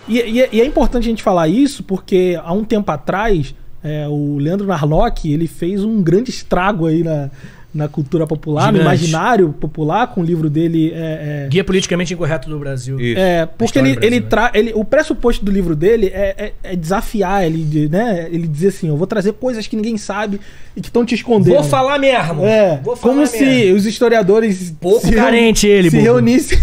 E é importante a gente falar isso porque há um tempo atrás, o Leandro Narlock, ele fez um grande estrago aí na cultura popular, no imaginário popular, com o livro dele... Guia Politicamente Incorreto do Brasil. Isso. Porque o pressuposto do livro dele é desafiar, ele dizer assim, eu vou trazer coisas que ninguém sabe e que estão te escondendo. Vou falar mesmo. Vou falar como se os historiadores pouco carente ele, se reunissem...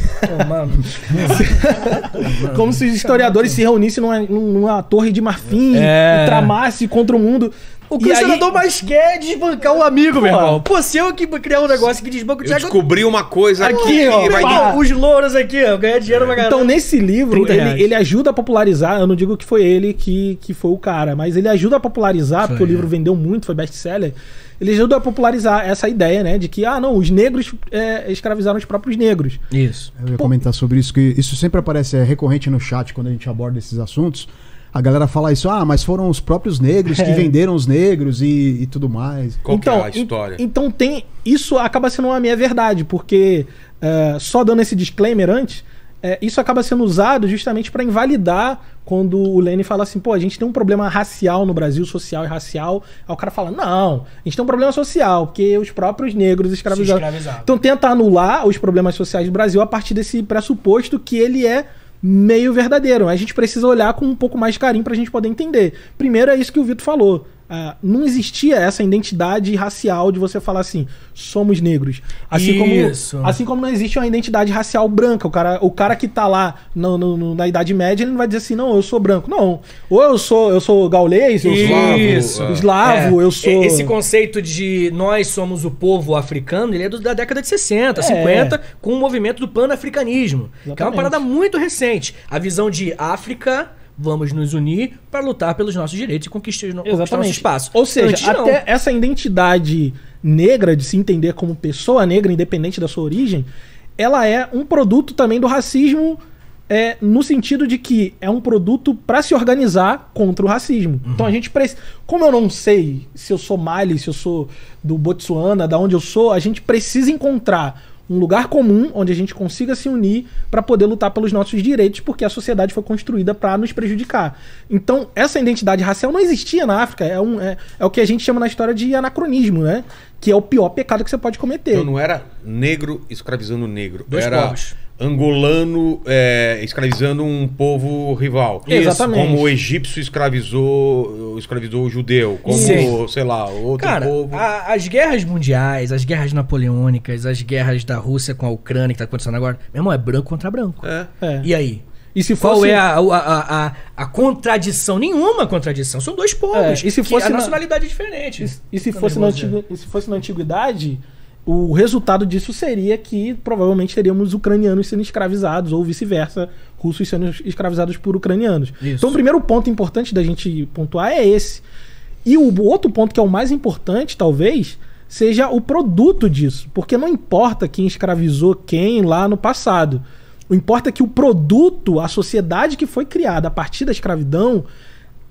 como se os historiadores se reunissem numa torre de marfim e tramassem contra o mundo... O que o senador mais quer é desbancar um amigo, meu irmão. Pô, se eu que criar um negócio que desbanca o Thiago... Eu descobri uma coisa aqui, ó. Os louros aqui, ó. Ganhar dinheiro pra caramba. Então, nesse livro, ele ajuda a popularizar. Eu não digo que foi ele que foi o cara, mas ele ajuda a popularizar, porque o livro vendeu muito, foi best-seller. Ele ajuda a popularizar essa ideia, né? De que, os negros escravizaram os próprios negros. Isso. Eu ia comentar sobre isso, que isso sempre aparece recorrente no chat quando a gente aborda esses assuntos. A galera fala isso, mas foram os próprios negros que venderam os negros e tudo mais. Qual que é a história? Então isso acaba sendo uma meia verdade, porque só dando esse disclaimer antes, isso acaba sendo usado justamente para invalidar quando o Lênin fala assim, a gente tem um problema racial no Brasil, social e racial. Aí o cara fala, não, a gente tem um problema social, porque os próprios negros escravizaram. Então tenta anular os problemas sociais do Brasil a partir desse pressuposto que ele é meio verdadeiro. A gente precisa olhar com um pouco mais de carinho pra gente poder entender. Primeiro é isso que o Vitor falou. Não existia essa identidade racial de você falar assim, somos negros. Assim como não existe uma identidade racial branca. O cara que tá lá na Idade Média, ele não vai dizer assim, não, eu sou branco. Não. Ou eu sou gaulês, eu sou eslavo, eu sou... Esse conceito de nós somos o povo africano, ele é da década de 60, 50, com o movimento do pan-africanismo. Exatamente. Que é uma parada muito recente. A visão de África... Vamos nos unir para lutar pelos nossos direitos e conquistar nosso espaço. Ou seja, até essa identidade negra, de se entender como pessoa negra, independente da sua origem, ela é um produto também do racismo, no sentido de que é um produto para se organizar contra o racismo. Então a gente precisa... Como eu não sei se eu sou Mali, se eu sou do Botsuana, da onde eu sou, a gente precisa encontrar um lugar comum onde a gente consiga se unir para poder lutar pelos nossos direitos, porque a sociedade foi construída para nos prejudicar. Então, essa identidade racial não existia na África. É o que a gente chama na história de anacronismo, né? Que é o pior pecado que você pode cometer. Então não era negro escravizando negro. Dois povos. Angolano escravizando um povo rival. Exatamente. Como o egípcio escravizou o judeu. Como, sei lá, outro povo. As guerras mundiais, as guerras napoleônicas, as guerras da Rússia com a Ucrânia que tá acontecendo agora, meu irmão, é branco contra branco. E aí? E se fosse... Qual é a contradição? Nenhuma contradição. São dois povos. E se fosse a nacionalidade é diferente. E se fosse na antiguidade, o resultado disso seria que provavelmente teríamos ucranianos sendo escravizados, ou vice-versa, russos sendo escravizados por ucranianos. Isso. Então o primeiro ponto importante da gente pontuar é esse. E o outro ponto que é o mais importante, talvez, seja o produto disso. Porque não importa quem escravizou quem lá no passado. O importa é que o produto, a sociedade que foi criada a partir da escravidão,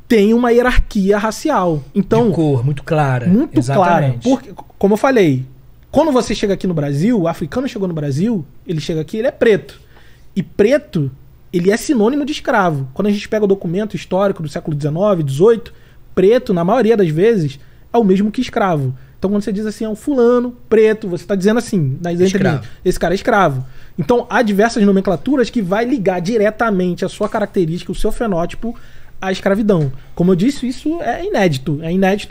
tem uma hierarquia racial. Então, de cor, muito clara. Muito clara. Porque, como eu falei, quando você chega aqui no Brasil, o africano chegou no Brasil, ele chega aqui, ele é preto. E preto, ele é sinônimo de escravo. Quando a gente pega o documento histórico do século XIX, XVIII, preto, na maioria das vezes, é o mesmo que escravo. Então, quando você diz assim, é um fulano preto, você está dizendo assim, esse cara é escravo. Então, há diversas nomenclaturas que vai ligar diretamente a sua característica, o seu fenótipo, à escravidão. Como eu disse, isso é inédito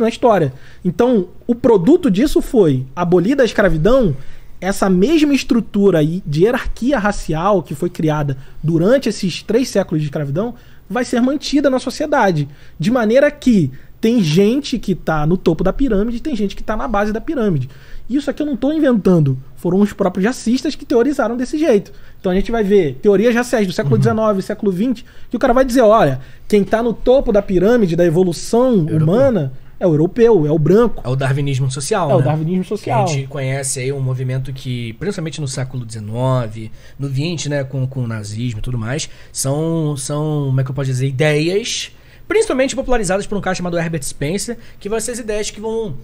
na história. Então, o produto disso foi, abolida a escravidão, essa mesma estrutura de hierarquia racial que foi criada durante esses 3 séculos de escravidão vai ser mantida na sociedade, de maneira que tem gente que está no topo da pirâmide e tem gente que está na base da pirâmide. Isso aqui eu não estou inventando. Foram os próprios racistas que teorizaram desse jeito. Então a gente vai ver teorias raciais do século XIX, século XX, que o cara vai dizer, olha, quem está no topo da pirâmide da evolução humana é o europeu, é o branco. É o darwinismo social, É o darwinismo social. A gente conhece aí um movimento que, principalmente no século XIX, no XX, né, com o nazismo e tudo mais, são, como é que eu posso dizer, ideias, principalmente popularizadas por um cara chamado Herbert Spencer, que vão ser as ideias que vão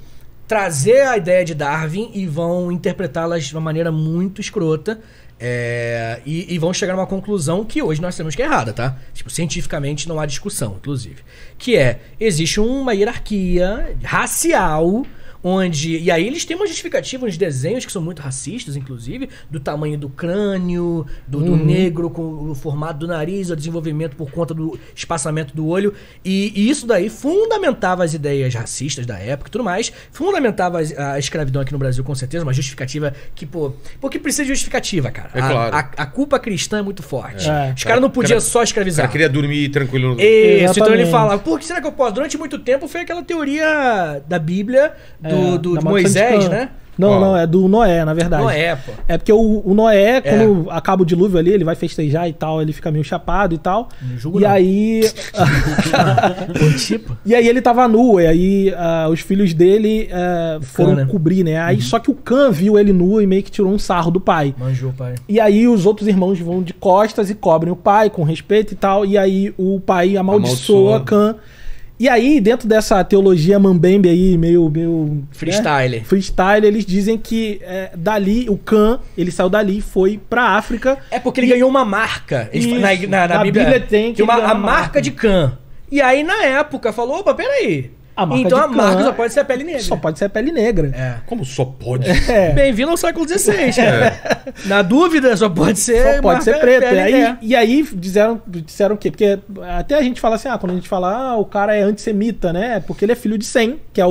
trazer a ideia de Darwin e vão interpretá-las de uma maneira muito escrota, E vão chegar numa conclusão que hoje nós temos que é errada, tá? Tipo, cientificamente não há discussão, inclusive. Que existe uma hierarquia racial onde... E aí eles têm uma justificativa, uns desenhos que são muito racistas, inclusive, do tamanho do crânio, do negro com o formato do nariz, o desenvolvimento por conta do espaçamento do olho. E isso daí fundamentava as ideias racistas da época e tudo mais. Fundamentava a escravidão aqui no Brasil, com certeza. Uma justificativa que, porque precisa de justificativa, cara. Claro. A culpa cristã é muito forte. Os caras não podiam só escravizar. O cara queria dormir tranquilo. Isso, então ele fala, por que será que eu posso? Durante muito tempo foi aquela teoria da Bíblia... de Moisés, né? Não, é do Noé, na verdade. Noé, pô. É porque o Noé, quando acaba o dilúvio ali, ele vai festejar e tal, ele fica meio chapado e tal. Não julgo, e não. aí... Tipo. E aí ele tava nu, e aí os filhos dele foram cobrir, né? Aí só que o Cã viu ele nu e meio que tirou um sarro do pai. Manjou o pai. E aí os outros irmãos vão de costas e cobrem o pai com respeito e tal, e aí o pai amaldiçoa Cã. E aí, dentro dessa teologia mambembe aí, meio freestyle. Né? Freestyle, eles dizem que dali, o Cã, ele saiu dali e foi pra África. É porque ele ganhou uma marca. Na Bíblia tem que a marca de Cã. E aí, na época, falou, opa, peraí. Então a marca só pode ser a pele negra. Só pode ser a pele negra. Como só pode? Bem-vindo ao século XVI. Na dúvida, só pode ser... Só pode ser preto. E aí disseram o quê? Porque até a gente fala assim, quando a gente fala, o cara é antissemita, né? Porque ele é filho de Sem, que é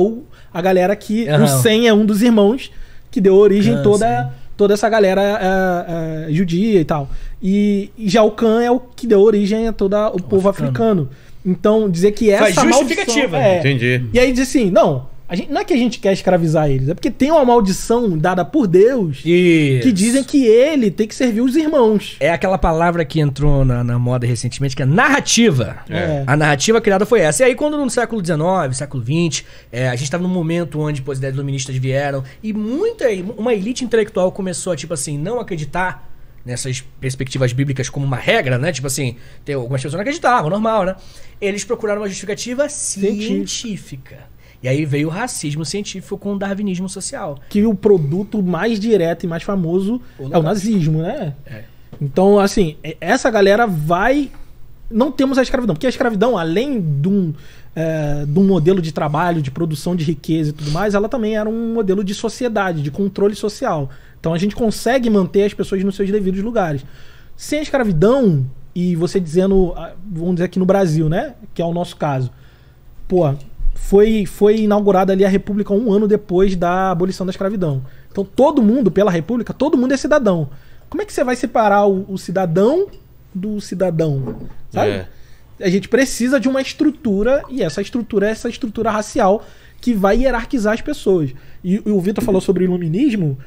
a galera que... O Sem é um dos irmãos que deu origem toda essa galera judia e tal. E já o Cã é o que deu origem a todo o povo africano. Então, dizer que essa justificativa. Entendi. E aí diz assim, não é que a gente quer escravizar eles, é porque tem uma maldição dada por Deus que dizem que ele tem que servir os irmãos. É aquela palavra que entrou na moda recentemente, que é narrativa. A narrativa criada foi essa. E aí, quando no século XIX, século XX, a gente estava num momento onde as ideias iluministas vieram e uma elite intelectual começou a, tipo assim, não acreditar nessas perspectivas bíblicas como uma regra, né? Tipo assim, tem algumas pessoas não acreditavam, normal, né? Eles procuraram uma justificativa científica. E aí veio o racismo científico com o darwinismo social. Que o produto mais direto e mais famoso é o nazismo, né? Então, assim, essa galera vai... Não temos a escravidão. Porque a escravidão, além de um modelo de trabalho, de produção de riqueza e tudo mais, ela também era um modelo de sociedade, de controle social. Então a gente consegue manter as pessoas nos seus devidos lugares. Sem a escravidão, e você dizendo, vamos dizer aqui no Brasil, né? Que é o nosso caso. Foi inaugurada ali a República 1 ano depois da abolição da escravidão. Então todo mundo, pela República, todo mundo é cidadão. Como é que você vai separar o cidadão do cidadão? Sabe? A gente precisa de uma estrutura, e essa estrutura é essa estrutura racial que vai hierarquizar as pessoas. E o Vitor falou sobre o iluminismo.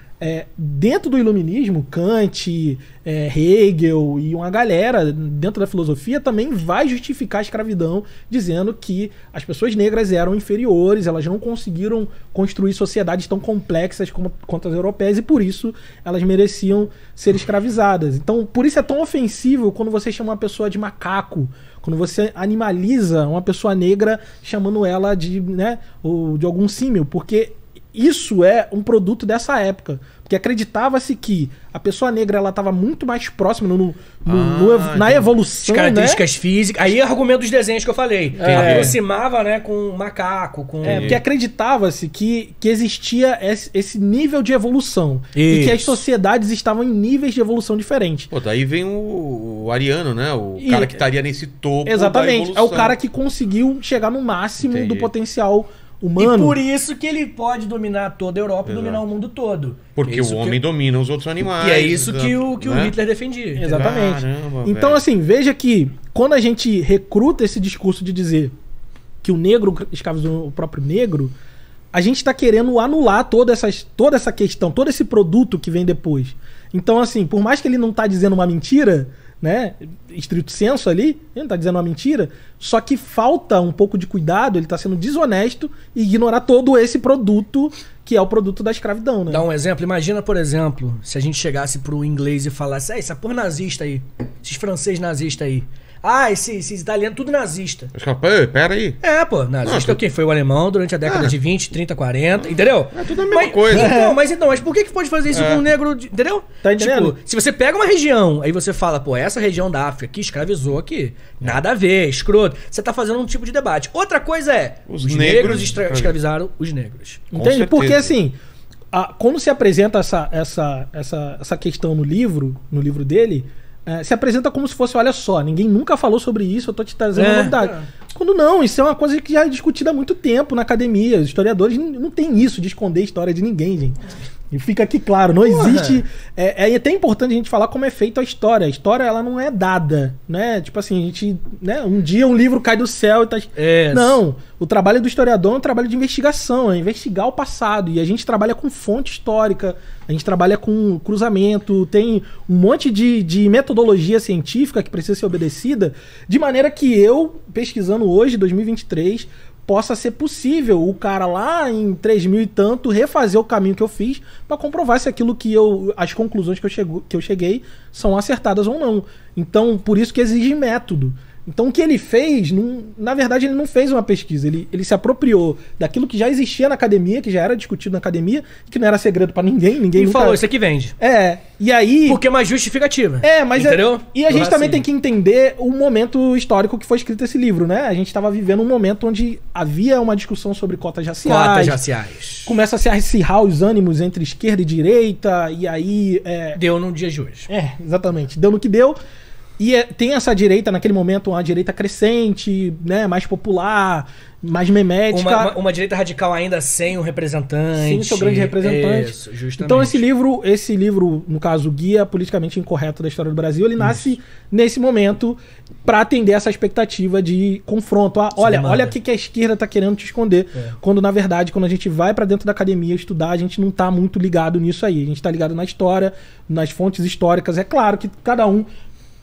Dentro do iluminismo, Kant, Hegel e uma galera dentro da filosofia também vai justificar a escravidão, dizendo que as pessoas negras eram inferiores, elas não conseguiram construir sociedades tão complexas quanto as europeias e por isso elas mereciam ser escravizadas. Então, por isso é tão ofensivo quando você chama uma pessoa de macaco, quando você animaliza uma pessoa negra chamando ela de algum símil, porque isso é um produto dessa época. Porque acreditava-se que a pessoa negra ela estava muito mais próxima na evolução. As características físicas. Aí é o argumento dos desenhos que eu falei. Aproximava, né, com macaco. Porque acreditava-se que existia esse nível de evolução. Isso. E que as sociedades estavam em níveis de evolução diferentes. Pô, daí vem o ariano, né? O cara que estaria nesse topo. Exatamente. É o cara que conseguiu chegar no máximo do potencial humano. E por isso que ele pode dominar toda a Europa e dominar o mundo todo. Porque o homem domina os outros animais. E é isso que o Hitler defendia. Exatamente. Caramba, então, assim, veja que quando a gente recruta esse discurso de dizer que o negro escravizou o próprio negro, a gente está querendo anular toda essa questão, todo esse produto que vem depois. Então, assim, por mais que ele não tá dizendo uma mentira, né, estrito senso ali, ele não tá dizendo uma mentira, só que falta um pouco de cuidado, ele tá sendo desonesto e ignorar todo esse produto que é o produto da escravidão, né? Dá um exemplo, imagina, por exemplo, se a gente chegasse pro inglês e falasse, essa porra nazista aí, esses franceses nazistas aí. Ah, esses italianos, tudo nazista. Pera aí. Pô, nazista quem foi o alemão durante a década de 20, 30, 40, entendeu? É tudo a mesma coisa. Mas por que pode fazer isso com um negro, entendeu? Tá entendendo? Tipo, se você pega uma região, aí você fala, pô, essa região da África que escravizou aqui, nada a ver, escroto. Você tá fazendo um tipo de debate. Outra coisa é, os negros escravizaram os negros. Entende? Porque assim, quando se apresenta essa questão no livro dele, se apresenta como se fosse, olha só, ninguém nunca falou sobre isso, eu tô te trazendo uma novidade. Quando não, isso é uma coisa que já é discutida há muito tempo na academia. Os historiadores não tem isso de esconder a história de ninguém, gente. E fica aqui claro, não existe... É até importante a gente falar como é feita a história. A história, ela não é dada, né? Tipo assim, a gente... Né? Um dia um livro cai do céu e tá... Não, o trabalho do historiador é um trabalho de investigação, é investigar o passado. E a gente trabalha com fonte histórica, a gente trabalha com cruzamento, tem um monte de metodologia científica que precisa ser obedecida, de maneira que eu, pesquisando hoje, 2023... possa ser possível o cara lá em 3000 e tanto refazer o caminho que eu fiz para comprovar se aquilo que as conclusões que eu cheguei são acertadas ou não. Então, por isso que exige método. Então, o que ele fez, na verdade, ele não fez uma pesquisa. Ele se apropriou daquilo que já existia na academia, que já era discutido na academia, que não era segredo para ninguém nunca... falou, isso aqui vende. E aí... Porque é uma justificativa. Mas... Entendeu? E a gente também tem que entender o momento histórico que foi escrito esse livro, né? A gente estava vivendo um momento onde havia uma discussão sobre cotas raciais. Começa a se acirrar os ânimos entre esquerda e direita, e aí... Deu no dia de hoje. Exatamente. Deu no que deu. E tem essa direita, naquele momento, uma direita crescente, né, mais popular, mais memética. Uma direita radical ainda sem um representante. Sem o seu grande representante. Isso, justamente. Então esse livro, no caso, Guia Politicamente Incorreto da História do Brasil, ele nasce nesse momento para atender essa expectativa de confronto. Olha o que a esquerda tá querendo te esconder. Quando, na verdade, quando a gente vai para dentro da academia estudar, a gente não tá muito ligado nisso aí. A gente tá ligado na história, nas fontes históricas. É claro que cada um...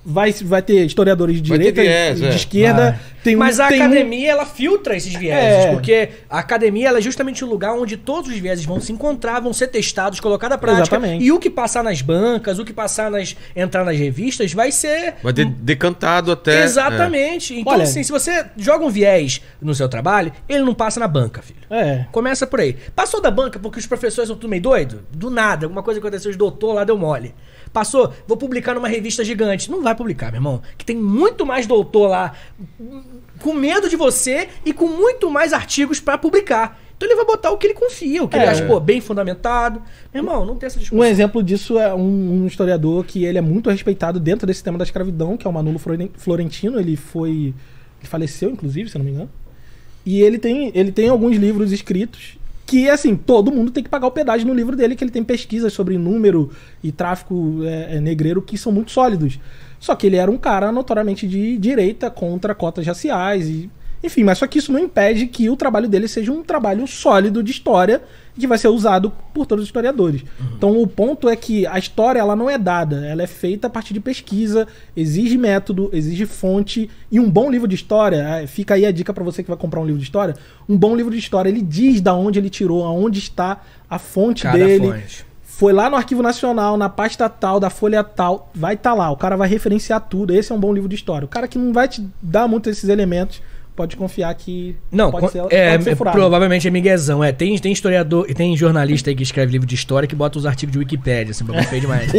Vai ter historiadores de direita, de esquerda. Mas a academia, ela filtra esses vieses. Porque a academia, ela é justamente o lugar onde todos os vieses vão se encontrar, vão ser testados, colocados à prática. Exatamente. E o que passar nas bancas, o que passar entrar nas revistas, vai ser... Vai ter decantado até... Exatamente. Então, assim, se você joga um viés no seu trabalho, ele não passa na banca, filho. Começa por aí. Passou da banca porque os professores são tudo meio doido? Do nada. Alguma coisa aconteceu, os doutor lá deu mole. Passou, vou publicar numa revista gigante. Não vai publicar, meu irmão. Que tem muito mais doutor lá com medo de você e com muito mais artigos pra publicar. Então ele vai botar o que ele confia, o que ele acha, bem fundamentado. Meu irmão, não tem essa discussão. Um exemplo disso é um historiador que ele é muito respeitado dentro desse tema da escravidão, que é o Manolo Florentino. Ele faleceu, inclusive, se eu não me engano. E ele tem alguns livros escritos que, assim, todo mundo tem que pagar o pedágio no livro dele, que ele tem pesquisas sobre número e tráfico negreiro que são muito sólidos. Só que ele era um cara notoriamente de direita, contra cotas raciais, enfim, mas só que isso não impede que o trabalho dele seja um trabalho sólido de história que vai ser usado por todos os historiadores. Então o ponto é que a história, ela não é dada, ela é feita a partir de pesquisa, exige método, exige fonte, e um bom livro de história, fica aí a dica para você que vai comprar um livro de história, um bom livro de história, ele diz da onde ele tirou, aonde está a fonte dele. Foi lá no Arquivo Nacional, na pasta tal, da folha tal, vai estar lá, o cara vai referenciar tudo, esse é um bom livro de história. O cara que não vai te dar muito esses elementos, pode confiar que pode ser furado. Provavelmente é miguezão. Tem historiador, tem jornalista aí que escreve livro de história que bota os artigos de Wikipédia, assim, bagulho feio demais.